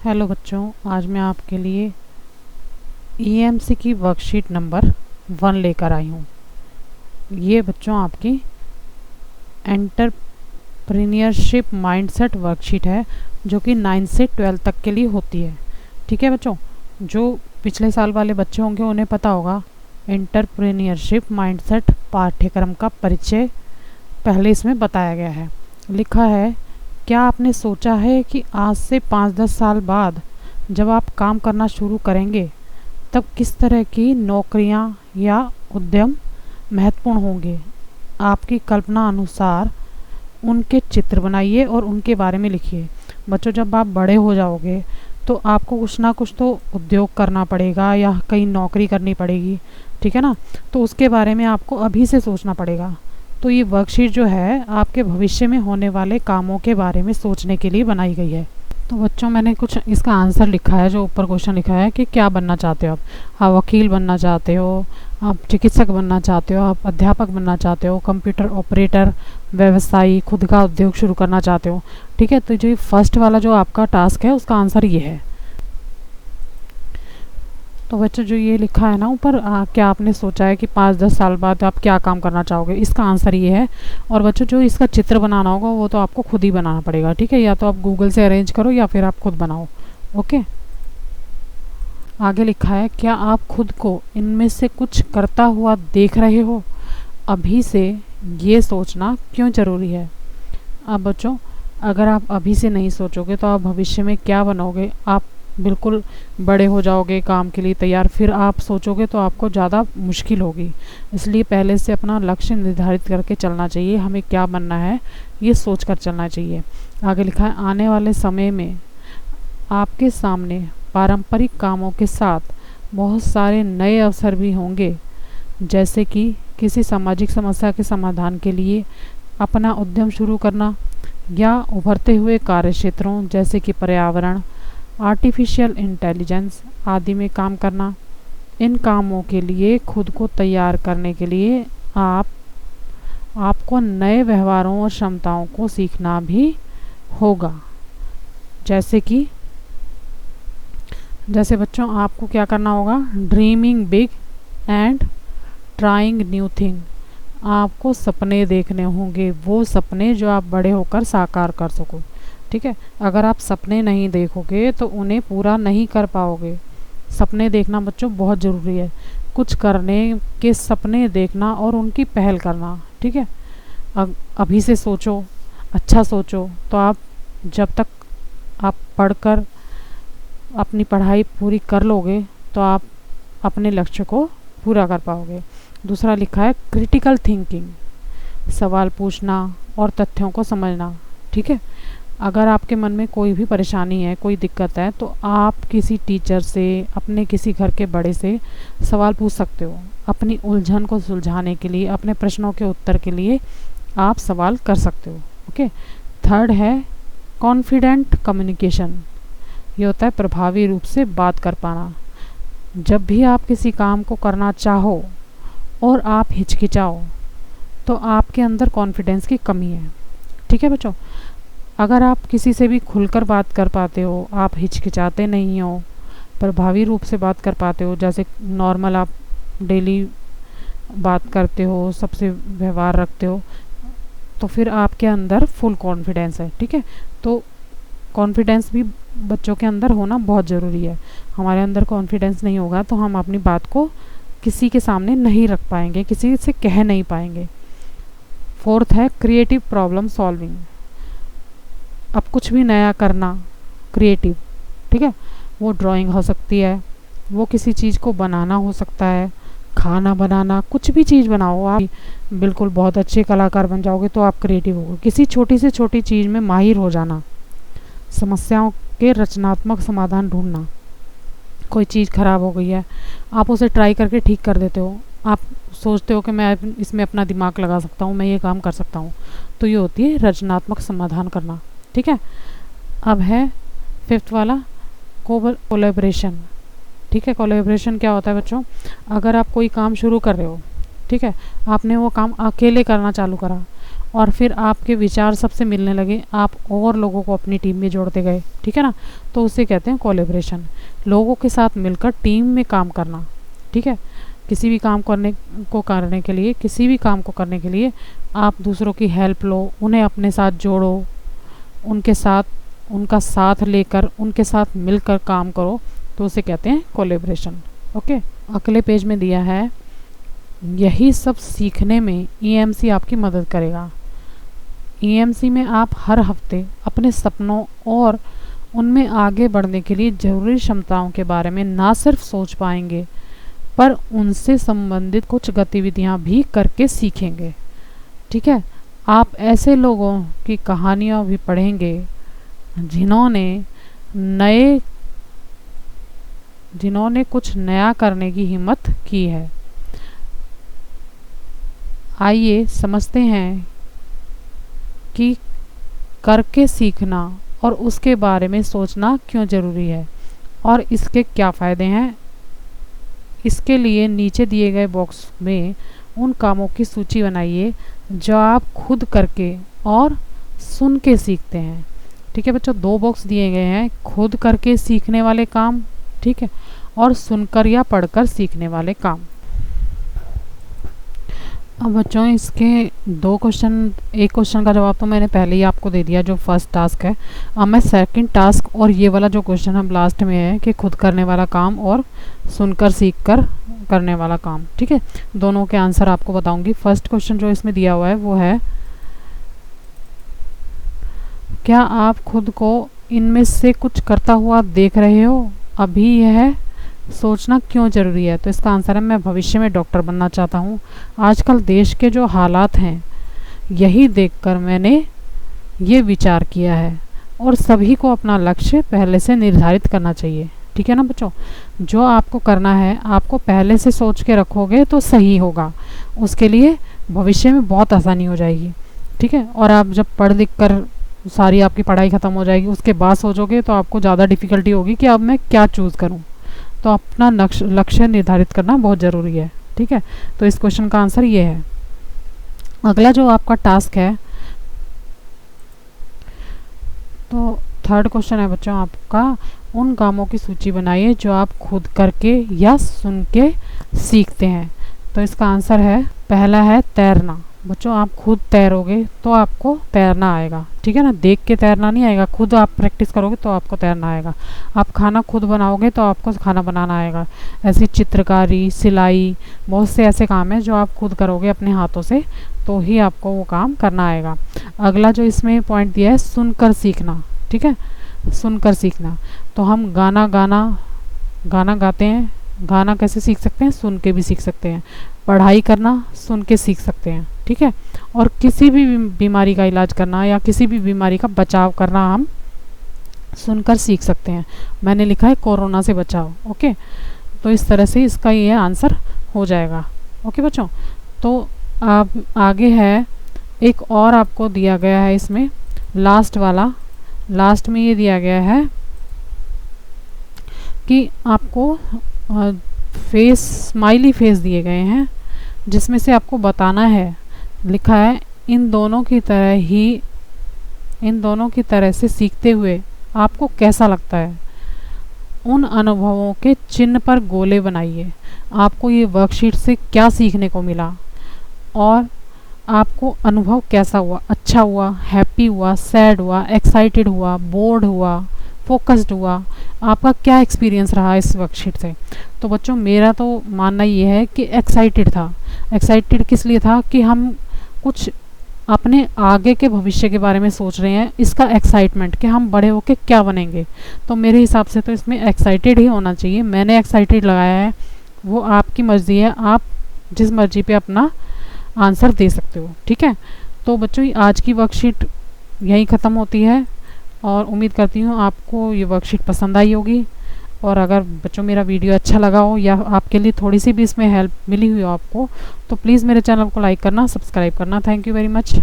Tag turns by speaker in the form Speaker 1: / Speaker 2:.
Speaker 1: Hello बच्चों, आज मैं आपके लिए ईएमसी की वर्कशीट नंबर 1 लेकर आई हूँ। ये बच्चों आपकी एंटरप्रेन्योरशिप माइंडसेट वर्कशीट है, जो कि 9 से 12 तक के लिए होती है। ठीक है बच्चों, जो पिछले साल वाले बच्चे होंगे उन्हें पता होगा। एंटरप्रेन्योरशिप माइंडसेट पाठ्यक्रम का परिचय पहले इसमें बताया गया है। लिखा है, क्या आपने सोचा है कि आज से 5-10 साल बाद जब आप काम करना शुरू करेंगे तब किस तरह की नौकरियां या उद्यम महत्वपूर्ण होंगे? आपकी कल्पना अनुसार उनके चित्र बनाइए और उनके बारे में लिखिए। बच्चों, जब आप बड़े हो जाओगे तो आपको कुछ ना कुछ तो उद्योग करना पड़ेगा या कहीं नौकरी करनी पड़ेगी, ठीक है ना। तो उसके बारे में आपको अभी से सोचना पड़ेगा। तो ये वर्कशीट जो है आपके भविष्य में होने वाले कामों के बारे में सोचने के लिए बनाई गई है। तो बच्चों, मैंने कुछ इसका आंसर लिखा है। जो ऊपर क्वेश्चन लिखा है कि क्या बनना चाहते हो आप वकील बनना चाहते हो, आप चिकित्सक बनना चाहते हो, आप अध्यापक बनना चाहते हो, कंप्यूटर ऑपरेटर, व्यवसायी, खुद का उद्योग शुरू करना चाहते हो। ठीक है, तो जो फर्स्ट वाला जो आपका टास्क है उसका आंसर ये है। तो बच्चों, जो ये लिखा है ना ऊपर, क्या आपने सोचा है कि 5-10 साल बाद आप क्या काम करना चाहोगे, इसका आंसर ये है। और बच्चों, जो इसका चित्र बनाना होगा वो तो आपको खुद ही बनाना पड़ेगा। ठीक है, या तो आप गूगल से अरेंज करो या फिर आप खुद बनाओ। ओके, आगे लिखा है, क्या आप खुद को इनमें से कुछ करता हुआ देख रहे हो? अभी से ये सोचना क्यों ज़रूरी है? अब बच्चों, अगर आप अभी से नहीं सोचोगे तो आप भविष्य में क्या बनोगे? आप बिल्कुल बड़े हो जाओगे, काम के लिए तैयार, फिर आप सोचोगे तो आपको ज़्यादा मुश्किल होगी। इसलिए पहले से अपना लक्ष्य निर्धारित करके चलना चाहिए। हमें क्या बनना है ये सोच कर चलना चाहिए। आगे लिखा है, आने वाले समय में आपके सामने पारंपरिक कामों के साथ बहुत सारे नए अवसर भी होंगे, जैसे कि किसी सामाजिक समस्या के समाधान के लिए अपना उद्यम शुरू करना या उभरते हुए कार्य क्षेत्रों जैसे कि पर्यावरण, आर्टिफिशियल इंटेलिजेंस आदि में काम करना। इन कामों के लिए खुद को तैयार करने के लिए आपको नए व्यवहारों और क्षमताओं को सीखना भी होगा। जैसे बच्चों, आपको क्या करना होगा? Dreaming big and trying new thing. आपको सपने देखने होंगे, वो सपने जो आप बड़े होकर साकार कर सको। ठीक है, अगर आप सपने नहीं देखोगे तो उन्हें पूरा नहीं कर पाओगे। सपने देखना बच्चों बहुत ज़रूरी है। कुछ करने के सपने देखना और उनकी पहल करना। ठीक है, अभी से सोचो, अच्छा सोचो, तो आप जब तक आप पढ़कर अपनी पढ़ाई पूरी कर लोगे तो आप अपने लक्ष्य को पूरा कर पाओगे। दूसरा लिखा है, क्रिटिकल थिंकिंग, सवाल पूछना और तथ्यों को समझना। ठीक है, अगर आपके मन में कोई भी परेशानी है, कोई दिक्कत है, तो आप किसी टीचर से, अपने किसी घर के बड़े से सवाल पूछ सकते हो। अपनी उलझन को सुलझाने के लिए, अपने प्रश्नों के उत्तर के लिए आप सवाल कर सकते हो। ओके, थर्ड है कॉन्फिडेंट कम्युनिकेशन। ये होता है प्रभावी रूप से बात कर पाना। जब भी आप किसी काम को करना चाहो और आप हिचकिचाओ तो आपके अंदर कॉन्फिडेंस की कमी है। ठीक है बच्चों, अगर आप किसी से भी खुलकर बात कर पाते हो, आप हिचकिचाते नहीं हो, प्रभावी रूप से बात कर पाते हो, जैसे नॉर्मल आप डेली बात करते हो, सबसे व्यवहार रखते हो, तो फिर आपके अंदर फुल कॉन्फिडेंस है। ठीक है, तो कॉन्फिडेंस भी बच्चों के अंदर होना बहुत ज़रूरी है। हमारे अंदर कॉन्फिडेंस नहीं होगा तो हम अपनी बात को किसी के सामने नहीं रख पाएंगे, किसी से कह नहीं पाएंगे। फोर्थ है क्रिएटिव प्रॉब्लम सॉल्विंग। अब कुछ भी नया करना, क्रिएटिव, ठीक है, वो ड्राइंग हो सकती है, वो किसी चीज़ को बनाना हो सकता है, खाना बनाना, कुछ भी चीज़ बनाओ। आप बिल्कुल बहुत अच्छे कलाकार बन जाओगे तो आप क्रिएटिव होगे। किसी छोटी से छोटी चीज़ में माहिर हो जाना, समस्याओं के रचनात्मक समाधान ढूंढना। कोई चीज़ ख़राब हो गई है, आप उसे ट्राई करके ठीक कर देते हो। आप सोचते हो कि मैं इसमें अपना दिमाग लगा सकता हूँ, मैं ये काम कर सकता हूँ। तो ये होती है रचनात्मक समाधान करना। ठीक है, अब है फिफ्थ वाला कोलैबोरेशन। ठीक है, कोलैबोरेशन क्या होता है बच्चों? अगर आप कोई काम शुरू कर रहे हो, ठीक है, आपने वो काम अकेले करना चालू करा और फिर आपके विचार सबसे मिलने लगे, आप और लोगों को अपनी टीम में जोड़ते गए, ठीक है ना, तो उसे कहते हैं कोलैबोरेशन। लोगों के साथ मिलकर टीम में काम करना, ठीक है। किसी भी काम करने के लिए, किसी भी काम को करने के लिए आप दूसरों की हेल्प लो, उन्हें अपने साथ जोड़ो, उनका साथ लेकर उनके साथ मिलकर काम करो, तो उसे कहते हैं कोलैबोरेशन। ओके, अगले पेज में दिया है, यही सब सीखने में ईएमसी आपकी मदद करेगा। ईएमसी में आप हर हफ्ते अपने सपनों और उनमें आगे बढ़ने के लिए ज़रूरी क्षमताओं के बारे में ना सिर्फ सोच पाएंगे, पर उनसे संबंधित कुछ गतिविधियां भी करके सीखेंगे, ठीक है। आप ऐसे लोगों की कहानियां भी पढ़ेंगे जिन्होंने कुछ नया करने की हिम्मत की है। आइए समझते हैं कि करके सीखना और उसके बारे में सोचना क्यों ज़रूरी है और इसके क्या फ़ायदे हैं। इसके लिए नीचे दिए गए बॉक्स में उन कामों की सूची बनाइए जो आप खुद करके और सुन के सीखते हैं, ठीक है बच्चों। 2 बॉक्स दिए गए हैं, खुद करके सीखने वाले काम, ठीक है, और सुनकर या पढ़कर सीखने वाले काम। अब बच्चों इसके 2 क्वेश्चन, एक क्वेश्चन का जवाब तो मैंने पहले ही आपको दे दिया जो फर्स्ट टास्क है। अब मैं सेकंड टास्क और ये वाला जो क्वेश्चन हम लास्ट में है कि खुद करने वाला काम और सुनकर सीखकर करने वाला काम, ठीक है, दोनों के आंसर आपको बताऊंगी। फर्स्ट क्वेश्चन जो इसमें दिया हुआ है वो है, क्या आप खुद को इनमें से कुछ करता हुआ देख रहे हो? अभी यह सोचना क्यों ज़रूरी है? तो इसका आंसर है, मैं भविष्य में डॉक्टर बनना चाहता हूँ। आजकल देश के जो हालात हैं यही देखकर मैंने ये विचार किया है, और सभी को अपना लक्ष्य पहले से निर्धारित करना चाहिए, ठीक है ना बच्चों। जो आपको करना है आपको पहले से सोच के रखोगे तो सही होगा, उसके लिए भविष्य में बहुत आसानी हो जाएगी, ठीक है। और आप जब पढ़ लिख कर सारी आपकी पढ़ाई ख़त्म हो जाएगी, उसके बाद सोचोगे तो आपको ज़्यादा डिफ़िकल्टी होगी कि अब मैं क्या चूज़ करूँ। तो अपना लक्ष्य निर्धारित करना बहुत ज़रूरी है, ठीक है। तो इस क्वेश्चन का आंसर ये है। अगला जो आपका टास्क है, तो थर्ड क्वेश्चन है बच्चों आपका, उन कामों की सूची बनाइए जो आप खुद करके या सुन के सीखते हैं। तो इसका आंसर है, पहला है तैरना। बच्चों आप खुद तैरोगे तो आपको तैरना आएगा, ठीक है ना, देख के तैरना नहीं आएगा, खुद आप प्रैक्टिस करोगे तो आपको तैरना आएगा। आप खाना खुद बनाओगे तो आपको खाना बनाना आएगा। ऐसी चित्रकारी, सिलाई, बहुत से ऐसे काम हैं जो आप खुद करोगे अपने हाथों से, तो ही आपको वो काम करना आएगा। अगला जो इसमें पॉइंट दिया है, सुनकर सीखना, ठीक है, सुनकर सीखना। तो हम गाना गाते हैं, गाना कैसे सीख सकते हैं? सुन के भी सीख सकते हैं। पढ़ाई करना सुन के सीख सकते हैं, ठीक है। और किसी भी बीमारी का इलाज करना या किसी भी बीमारी का बचाव करना हम सुनकर सीख सकते हैं। मैंने लिखा है कोरोना से बचाव, ओके। तो इस तरह से इसका ये आंसर हो जाएगा, ओके बच्चों। तो अब आगे है, एक और आपको दिया गया है इसमें, लास्ट में ये दिया गया है कि आपको स्माइली फेस दिए गए हैं, जिसमें से आपको बताना है, लिखा है, इन दोनों की तरह से सीखते हुए आपको कैसा लगता है? उन अनुभवों के चिन्ह पर गोले बनाइए। आपको ये वर्कशीट से क्या सीखने को मिला और आपको अनुभव कैसा हुआ? अच्छा हुआ, हैप्पी हुआ, सैड हुआ, एक्साइटेड हुआ, बोर्ड हुआ, फोकस्ड हुआ? आपका क्या एक्सपीरियंस रहा इस वर्कशीट से? तो बच्चों मेरा तो मानना ये है कि एक्साइटेड था। एक्साइटेड किस लिए था? कि हम कुछ अपने आगे के भविष्य के बारे में सोच रहे हैं, इसका एक्साइटमेंट कि हम बड़े होके क्या बनेंगे। तो मेरे हिसाब से तो इसमें एक्साइटेड ही होना चाहिए। मैंने एक्साइटेड लगाया है, वो आपकी मर्ज़ी है, आप जिस मर्ज़ी पे अपना आंसर दे सकते हो, ठीक है। तो बच्चों आज की वर्कशीट यहीं ख़त्म होती है, और उम्मीद करती हूँ आपको ये वर्कशीट पसंद आई होगी। और अगर बच्चों मेरा वीडियो अच्छा लगा हो या आपके लिए थोड़ी सी भी इसमें हेल्प मिली हुई हो आपको, तो प्लीज़ मेरे चैनल को लाइक करना, सब्सक्राइब करना। Thank you very much.